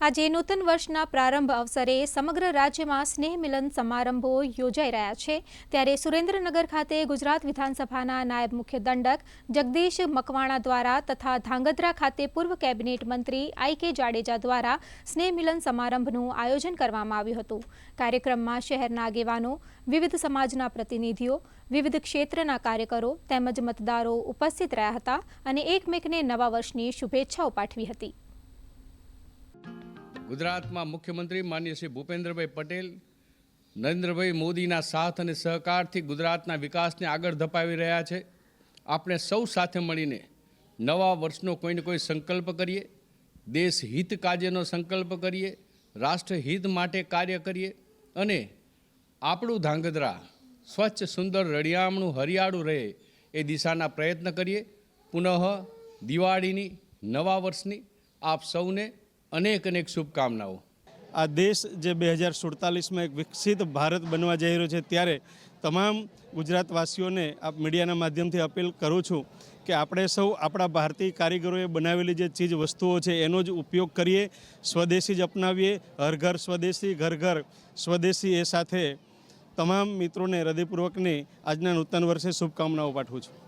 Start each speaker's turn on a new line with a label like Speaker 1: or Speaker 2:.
Speaker 1: આજે નૂતન વર્ષના પ્રારંભ અવસરે સમગ્ર રાજ્યમાં સ્નેહ મિલન સમારંભો યોજાઈ રહ્યા છે। ત્યારે સુરેન્દ્રનગર ખાતે ગુજરાત વિધાનસભાના નાયબ મુખ્ય દંડક જગદીશ મકવાણા દ્વારા તથા ધાંગધ્રા ખાતે પૂર્વ કેબિનેટ મંત્રી આઈ.કે. જાડેજા દ્વારા સ્નેહ મિલન સમારંભનું આયોજન કરવામાં આવ્યું હતું। કાર્યક્રમમાં શહેરના આગેવાનો, વિવિધ સમાજના પ્રતિનિધિઓ, વિવિધ ક્ષેત્રના કાર્યકરો તેમજ મતદારો ઉપસ્થિત રહ્યા હતા અને એકમેકને નવા વર્ષની શુભેચ્છાઓ પાઠવી હતી।
Speaker 2: गुजरात में मुख्यमंत्री माननीय श्री भूपेन्द्रभाई पटेल नरेन्द्रभाई मोदीना साथ और सहकार थी गुजरातना विकास ने आगळ धपावी रह्या छे। आपणे सौ साथे मळीने नवा वर्षनो कोई ने कोई संकल्प करिए, देश हित कार्यनो संकल्प करिए, राष्ट्र हित माटे कार्य करिए अने आपणुं धांगध्रा स्वच्छ सुंदर रळियामणुं हरियाळुं रहे ए दिशाना प्रयत्न करिए। पुनः दिवाळीनी नवा वर्षनी आप सौने अनेक अनेक शुभकामनाओं।
Speaker 3: आ देश जे 2047 में एक विकसित भारत बनवा जई रह्यो छे त्यारे तमाम गुजरातवासीओने आप मीडियाना माध्यमथी अपील करूँ छूँ कि आपणे सौ आपणा भारतीय कारीगरोए बनावेली जे चीज वस्तुओं छे एनो ज उपयोग करिए, स्वदेशी ज अपनावीए। हर घर स्वदेशी, घर घर स्वदेशी। ए साथे तमाम मित्रों ने हृदयपूर्वकनी आजना नूतन वर्षे शुभकामनाओं पाठवुं छुं।